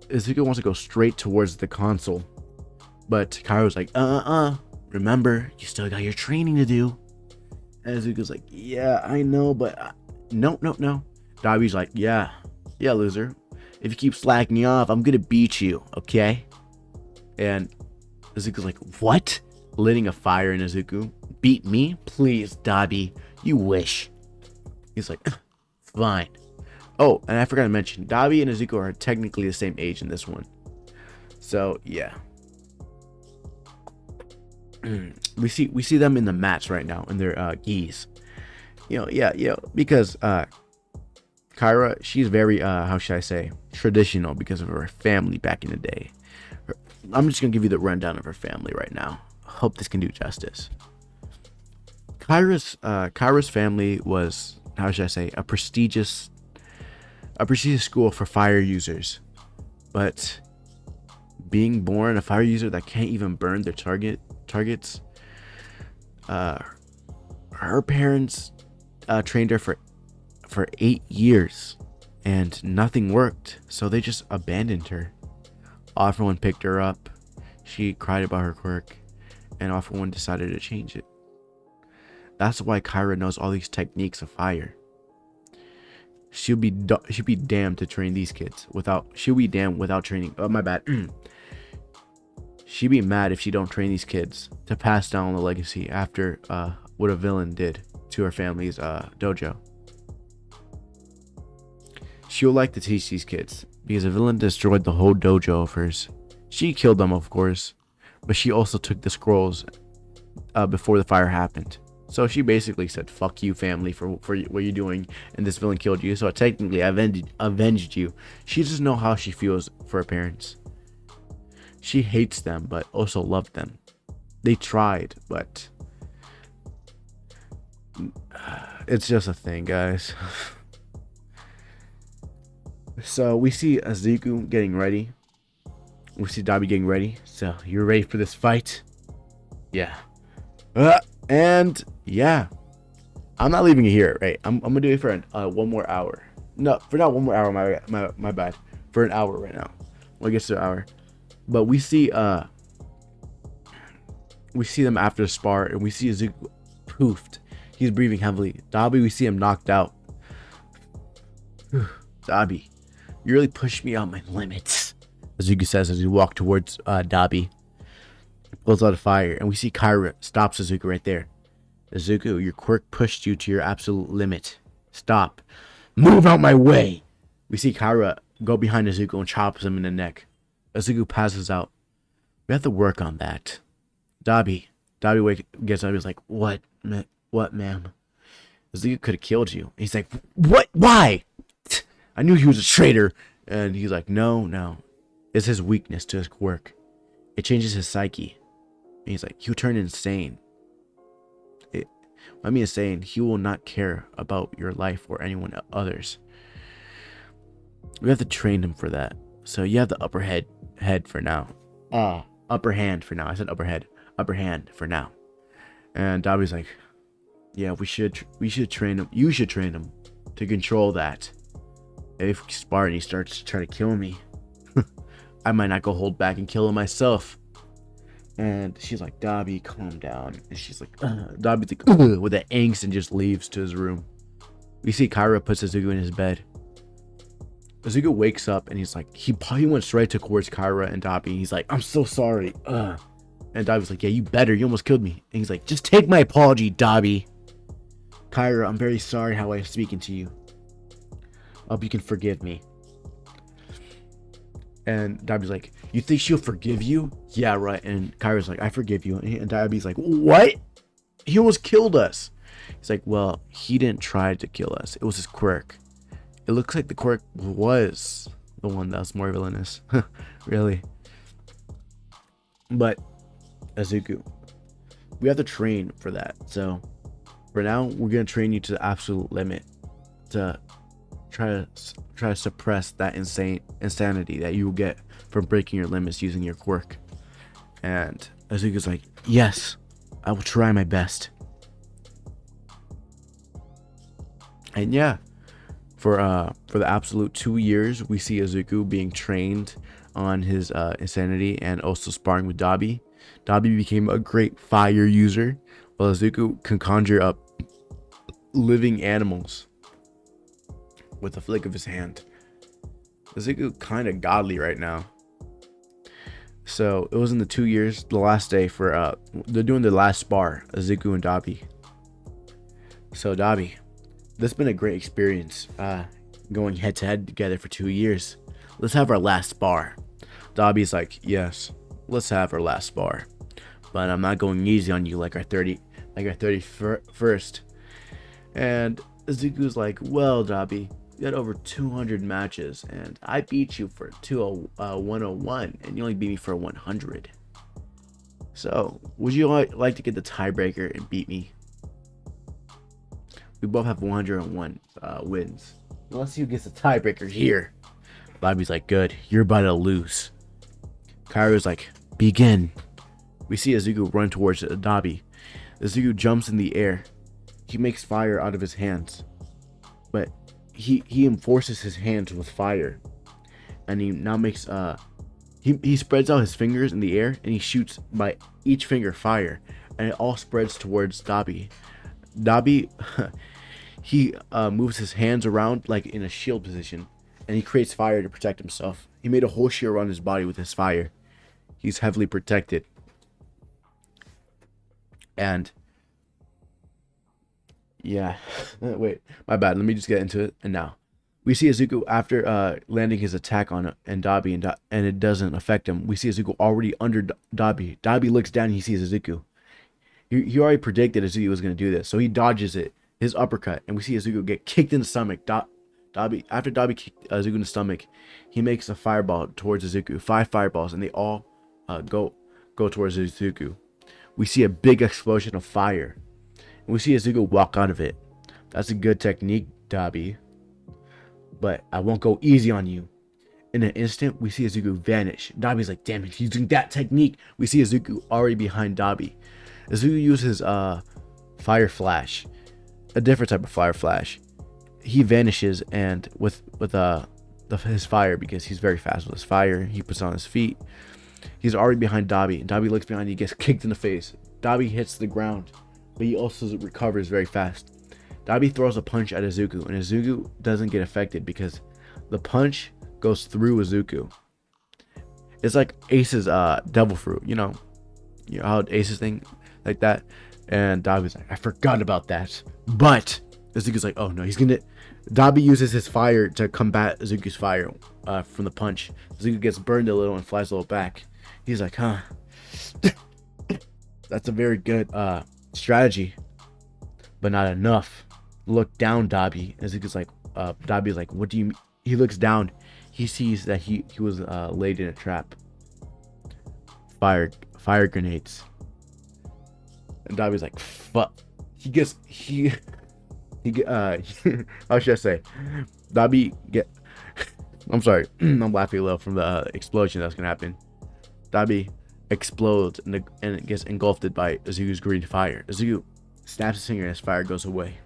Azuku wants to go straight towards the console, but Kyra's like, remember, you still got your training to do. And Azuku's like, yeah, I know, but no. Dabi's like, yeah, loser. If you keep slacking off, I'm gonna beat you, okay? And Azuku's like, what? Lighting a fire in Azuku. Beat me? Please, Dabi. You wish. He's like, fine. Oh, and I forgot to mention, Dabi and Azuku are technically the same age in this one. So, yeah. We see them in the mats right now in their gis. Because Kyra, she's very how should I say, traditional because of her family back in the day. I'm just gonna give you the rundown of her family right now. Hope this can do justice. Kyra's family was, how should I say, a prestigious school for fire users, but being born a fire user that can't even burn their targets, her parents trained her for 8 years and nothing worked, so they just abandoned her. All for One picked her up. She cried about her quirk, and All for One decided to change it. That's why Kyra knows all these techniques of fire. She'll be damned to train these kids she'll be damned without training. Oh, my bad. She'd be mad if she don't train these kids to pass down the legacy after what a villain did to her family's dojo. She'll like to teach these kids because a villain destroyed the whole dojo of hers. She killed them, of course, but she also took the scrolls before the fire happened. So she basically said, fuck you, family, for what you're doing, and this villain killed you, so technically I avenged you. She doesn't know how she feels for her parents. She hates them, but also loved them. They tried, but it's just a thing, guys. So we see Azuku getting ready. We see Dabi getting ready. So you're ready for this fight? Yeah. And yeah, I'm not leaving it here, right? I'm gonna do it for one more hour. No, for not one more hour. My bad. For an hour right now. When it gets to an hour, but we see them after the spar, and we see Azuku poofed. He's breathing heavily. Dabi, we see him knocked out. Dabi, you really pushed me out my limits, Azuku says as he walks towards Dabi. Pulls out a fire, and we see Kyra stops Azuku right there. Azuku, your quirk pushed you to your absolute limit. Stop. Move out my way. We see Kyra go behind Azuku and chops him in the neck. Azuku passes out. We have to work on that. Dabi gets up. He's like, what, ma'am? Azuku could have killed you. He's like, what? Why? I knew he was a traitor. And he's like, no. It's his weakness to his quirk. It changes his psyche. And he's like, you turn insane. By me insane, he will not care about your life or anyone others. We have to train him for that. So you have the upper head for now. Upper hand for now. I said upper head. Upper hand for now. And Dabi's like, yeah, we should train him. You should train him to control that. If Spartan starts to try to kill me, I might not go hold back and kill him myself. And she's like, Dabi, calm down. And she's like, Dabi's like, with that angst, and just leaves to his room. We see Kyra puts Azuku in his bed. Azuku wakes up and he's like, he went straight towards Kyra and Dabi. He's like, I'm so sorry. And Dabi's like, yeah, you better. You almost killed me. And he's like, just take my apology, Dabi. Kyra, I'm very sorry how I'm speaking to you. I hope you can forgive me. And Dabi's like, you think she'll forgive you? Yeah, right. And Kyra's like, I forgive you. And Dabi's like, what? He almost killed us. He's like, well, he didn't try to kill us. It was his quirk. It looks like the quirk was the one that was more villainous. Really. But, Azuku, we have to train for that. So, for now, we're going to train you to the absolute limit. To try to suppress that insanity that you will get from breaking your limits using your quirk. And Azuka's like, yes, I will try my best. And yeah, for the absolute 2 years, we see Azuku being trained on his insanity and also sparring with Dabi. Dabi became a great fire user, while Azuku can conjure up living animals with a flick of his hand. Azuku kind of godly right now. So it was in the 2 years, the last day for they're doing the last spar, Azuku and Dabi. So Dabi, this has been a great experience, going head to head together for 2 years. Let's have our last spar. Dabi's like, yes, let's have our last spar, but I'm not going easy on you like our 31st. And Azuku's like, well, Dabi, you had over 200 matches, and I beat you for 101, and you only beat me for 100. So, would you like to get the tiebreaker and beat me? We both have 101 wins. Unless you get the tiebreaker here. Dabi's like, good, you're about to lose. Kairo's like, begin. We see Azuku run towards Dabi. Azuku jumps in the air. He makes fire out of his hands, but he enforces his hands with fire, and he now makes he spreads out his fingers in the air, and he shoots by each finger fire, and it all spreads towards Dabi. Dabi he moves his hands around like in a shield position, and he creates fire to protect himself. He made a whole shield around his body with his fire. He's heavily protected. And yeah, wait, my bad. Let me just get into it. And now we see Azuku after landing his attack on Dabi, and it doesn't affect him. We see Azuku already under Dabi. Dabi looks down and he sees Azuku. He already predicted Azuku was going to do this, so he dodges it, his uppercut, and we see Azuku get kicked in the stomach. After Dabi kicked Azuku in the stomach, he makes a fireball towards Azuku. 5 fireballs, and they all go towards Azuku. We see a big explosion of fire. And we see Azuku walk out of it. That's a good technique, Dabi. But I won't go easy on you. In an instant, we see Azuku vanish. Dabi's like, damn it, he's using that technique. We see Azuku already behind Dabi. Azuku uses fire flash. A different type of fire flash. He vanishes, and with his fire, because he's very fast with his fire, he puts on his feet. He's already behind Dabi. And Dabi looks behind, he gets kicked in the face. Dabi hits the ground, but he also recovers very fast. Dabi throws a punch at Azuku, and Azuku doesn't get affected because the punch goes through Azuku. It's like Ace's devil fruit, you know how Ace's thing like that. And Dabi's like, I forgot about that. But Azuku's like, oh no, Dabi uses his fire to combat Azuku's fire from the punch. Azuku gets burned a little and flies a little back. He's like, huh, that's a very good strategy, but not enough. Look down, Dabi. Azuku's like, Dabi's like, what do you mean? He looks down. He sees that he was laid in a trap. Fire grenades. And Dabi's like, fuck. How should I say? I'm sorry. I'm laughing a little from the explosion that's gonna happen. Dabi explodes and gets engulfed by Azuku's green fire. Azuku snaps his finger and his fire goes away.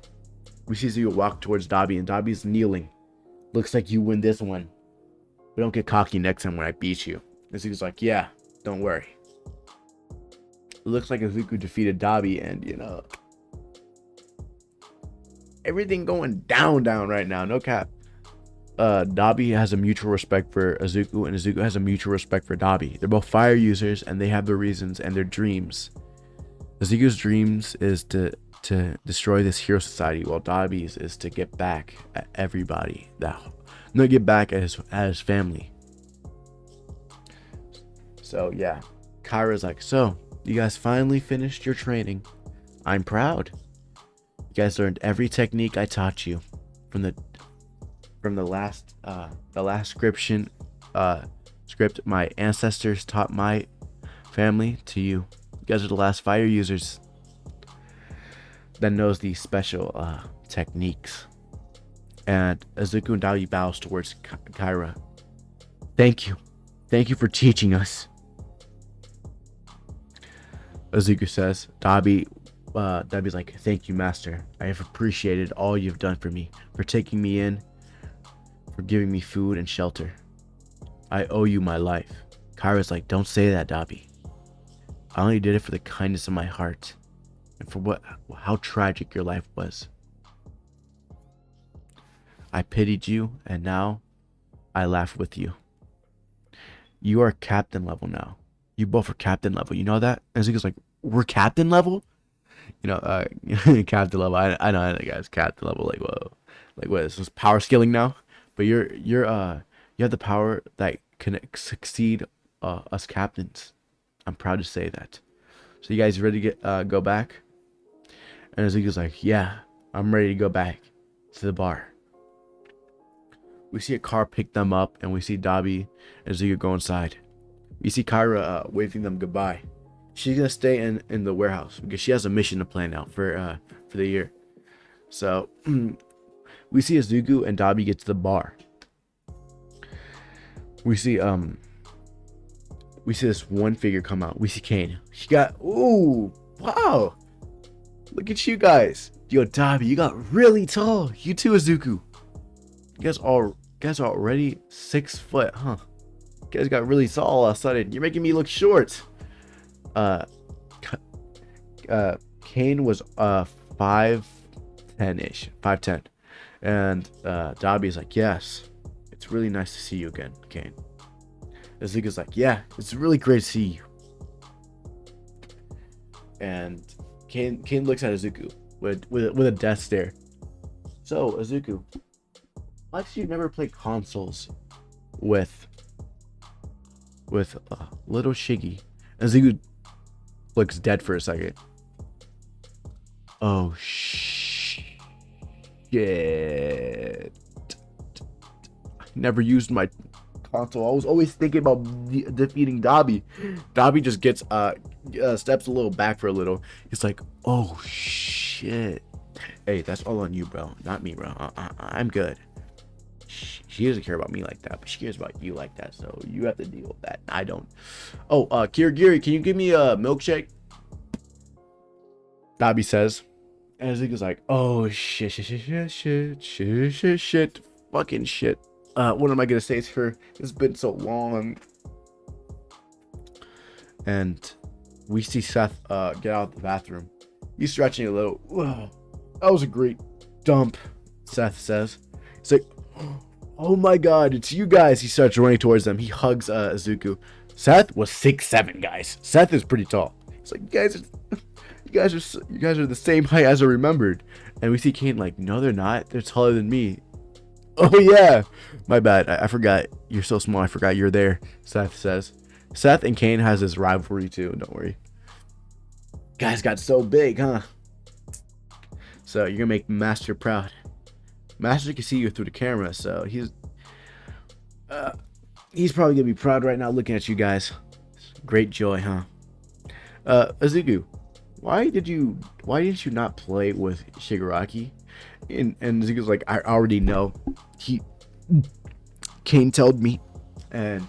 We see Azuku walk towards Dabi, and Dabi's kneeling. Looks like you win this one, but don't get cocky next time when I beat you. Azuku's like, yeah, don't worry. It looks like Azuku defeated Dabi, and everything going down right now. No cap. Dabi has a mutual respect for Azuku, and Azuku has a mutual respect for Dabi. They're both fire users, and they have their reasons and their dreams. Azuku's dreams is to to destroy this hero society, while Dobby's is to get back at everybody. That no, get back at his family. So yeah, Kyra's like, so you guys finally finished your training. I'm proud. You guys learned every technique I taught you from the last script my ancestors taught my family to you. You guys are the last fire users that knows these special techniques. And Izuku and Dabi bows towards Kyra. Thank you for teaching us. Izuku says. Dabi's like, thank you, master. I have appreciated all you've done for me, for taking me in, for giving me food and shelter. I owe you my life. Kyra's like, don't say that, Dabi. I only did it for the kindness of my heart and for how tragic your life was. I pitied you, and now I laugh with you. You are captain level now. You both are captain level. You know that? And Zuko's like, we're captain level? Captain level. I know, guys. Captain level. Like, whoa. Like, what? This is power scaling now? But you have the power that can succeed us captains. I'm proud to say that. So you guys ready to go back? And Zuko's like, yeah, I'm ready to go back to the bar. We see a car pick them up, and we see Dabi and Zuko go inside. We see Kyra waving them goodbye. She's gonna stay in the warehouse because she has a mission to plan out for the year. So we see Zuko and Dabi get to the bar. We see this one figure come out. We see Kane. She got, ooh, wow, look at you guys. Yo, Dabi, you got really tall. You too, Izuku. You guys are already 6 foot, huh? You guys got really tall all of a sudden. You're making me look short. Kane was 5'10"-ish, 5'10", and Dabi's like, yes, it's really nice to see you again, Kane. Izuku's like, yeah, it's really great to see you. And Kane looks at Izuku with a death stare. So Izuku, why did you never play consoles with little Shiggy? And Izuku looks dead for a second. Oh shit! I never used my console. I was always thinking about defeating Dabi. Dabi just gets steps a little back for a little. He's like, oh shit. Hey, that's all on you, bro. Not me, bro. I'm good. She doesn't care about me like that, but she cares about you like that, so you have to deal with that. I don't. Oh, Kirigiri, can you give me a milkshake? Dabi says. And Zuko's like, oh shit, fucking shit. What am I gonna say to her? It's been so long. And we see Seth get out of the bathroom. He's stretching a little. Whoa, that was a great dump, Seth says. He's like, oh my god, it's you guys. He starts running towards them. He hugs Zuko. Seth was 6'7", guys. Seth is pretty tall. He's like, you guys are the same height as I remembered. And we see Kane like, no, they're not. They're taller than me. Oh yeah, my bad. I forgot. You're so small. I forgot you're there. Seth says. Seth and Kane has this rivalry too. Don't worry. Guys got so big, huh? So you're gonna make Master proud. Master can see you through the camera, so he's probably gonna be proud right now looking at you guys. Great joy, huh? Izuku, why didn't you not play with Shigaraki? And Izuku's like, I already know. Kane told me, and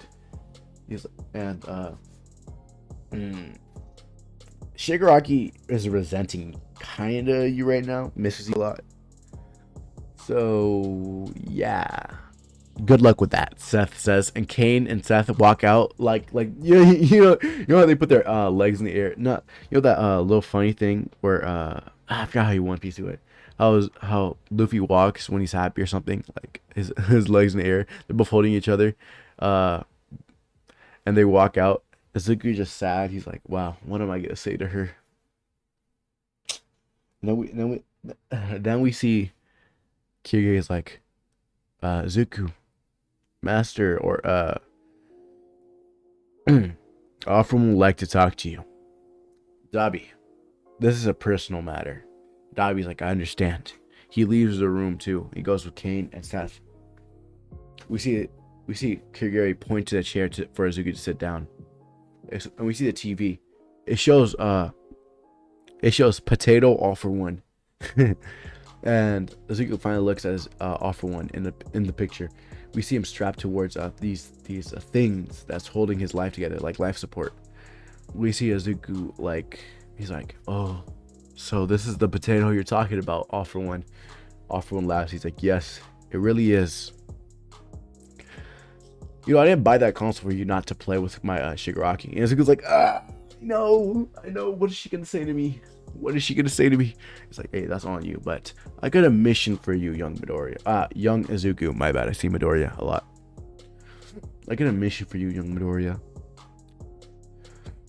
Shigaraki is resenting kinda you right now, misses you a lot. So yeah, good luck with that, Seth says. And Kane and Seth walk out like you know how they put their legs in the air. Not, you know that little funny thing where I forgot how you One Piece do it. How Luffy walks when he's happy or something, like his legs in the air. They're both holding each other, and they walk out. Izuku's just sad. He's like, wow, what am I gonna say to her? And then we see Kyrie is like, Zuku, master, or Offering would like to talk to you. Dobby, this is a personal matter. Dobby's like, I understand. He leaves the room too. He goes with Kane and Seth. We see Kagiri point to the chair for Azuki to sit down. And we see the TV. It shows potato all for one. And Azuki finally looks at his all for one in the picture. We see him strapped towards these things that's holding his life together, like life support. We see Azuku like he's like, oh, so this is the potato you're talking about, all for one. All for one laughs. He's like, yes, it really is. You know, I didn't buy that console for you not to play with my Shigaraki. And Azuku's like, no, I know. What is she gonna say to me? What is she gonna say to me? It's like, hey, that's on you. But I got a mission for you, young Midoriya. Young Izuku. My bad. I see Midoriya a lot. I got a mission for you, young Midoriya.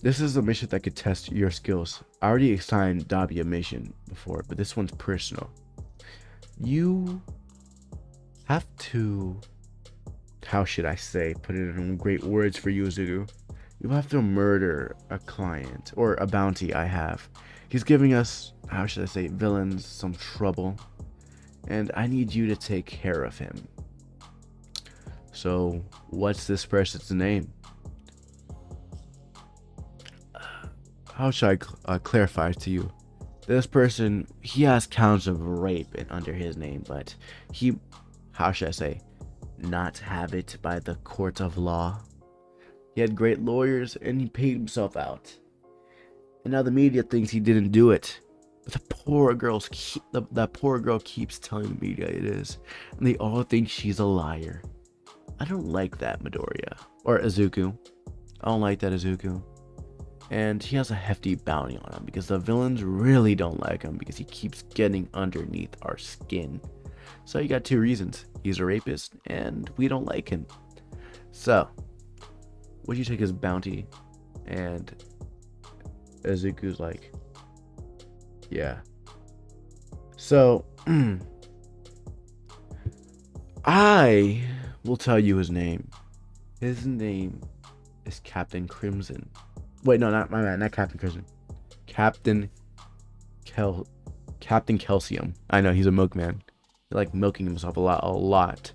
This is a mission that could test your skills. I already assigned Dabi a mission before, but this one's personal. You have to, how should I say, put it in great words for you, Izuku. You have to murder a client or a bounty I have. He's giving us, how should I say, villains some trouble. And I need you to take care of him. So, what's this person's name? How should I clarify to you? This person, he has counts of rape under his name, but he, how should I say, not have it by the court of law. He had great lawyers and he paid himself out. And now the media thinks he didn't do it. But that poor girl keeps telling the media it is. And they all think she's a liar. I don't like that, Midoriya. Or Izuku. I don't like that, Izuku. And he has a hefty bounty on him because the villains really don't like him because he keeps getting underneath our skin. So you got two reasons. He's a rapist and we don't like him. So, would you take his bounty? And Izuku's like, yeah. So, I will tell you his name. His name is Captain Crimson. Wait, no, not my man, not Captain Crimson. Captain Calcium. I know he's a milkman. He's like milking himself a lot.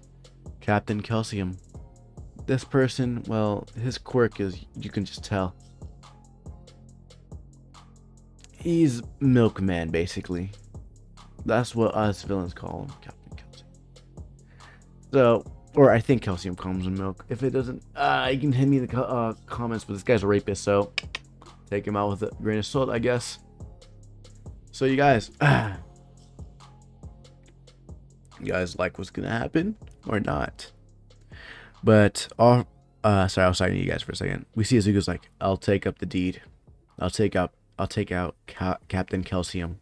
Captain Calcium. This person, well, his quirk is, you can just tell. He's milkman, basically. That's what us villains call him, Captain Calcium. So, or I think Calcium comes in milk. If it doesn't, you can hit me in the comments, but this guy's a rapist, so take him out with a grain of salt, I guess. So you guys, like what's gonna happen or not? But sorry, I was talking to you guys for a second. We see Izuku's like, I'll take up the deed. I'll take out Captain Calcium.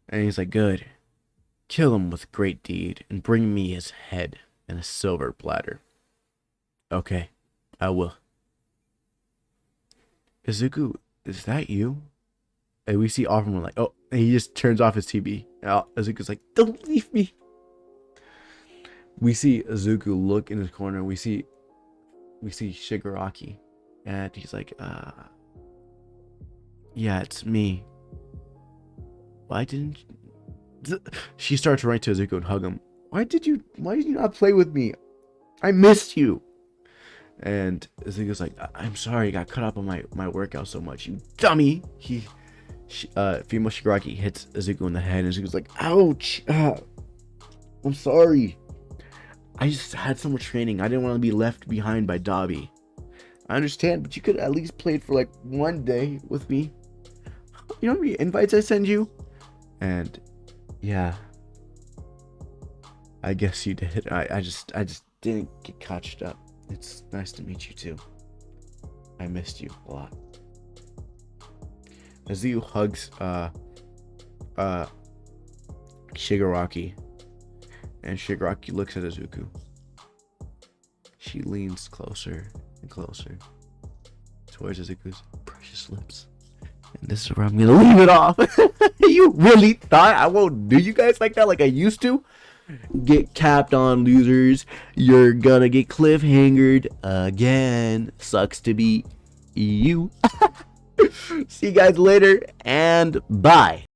And he's like, good. Kill him with great deed and bring me his head in a silver platter. Okay, I will. Izuku, is that you? And we see Offenman like, oh, and he just turns off his TV. And Izuku's like, don't leave me. We see Izuku look in his corner. We see Shigaraki, and he's like, yeah, it's me. Why didn't she starts running to Izuku and hug him? Why did you not play with me? I missed you. And Izuku's like, I'm sorry, I got cut up on my workout so much, you dummy. Female Shigaraki hits Izuku in the head, and Izuku's like, ouch. I'm sorry. I just had so much training. I didn't want to be left behind by Dabi. I understand, but you could at least play for like one day with me. You know how many invites I send you? And yeah, I guess you did. I just didn't get catched up. It's nice to meet you too. I missed you a lot. Azu hugs Shigaraki, and Shigaraki looks at Izuku. She leans closer and closer towards Izuku's precious lips. And this is where I'm gonna leave it off. You really thought I won't do you guys like that like I used to? Get capped on, losers. You're gonna get cliffhangered again. Sucks to be you. See you guys later, and bye.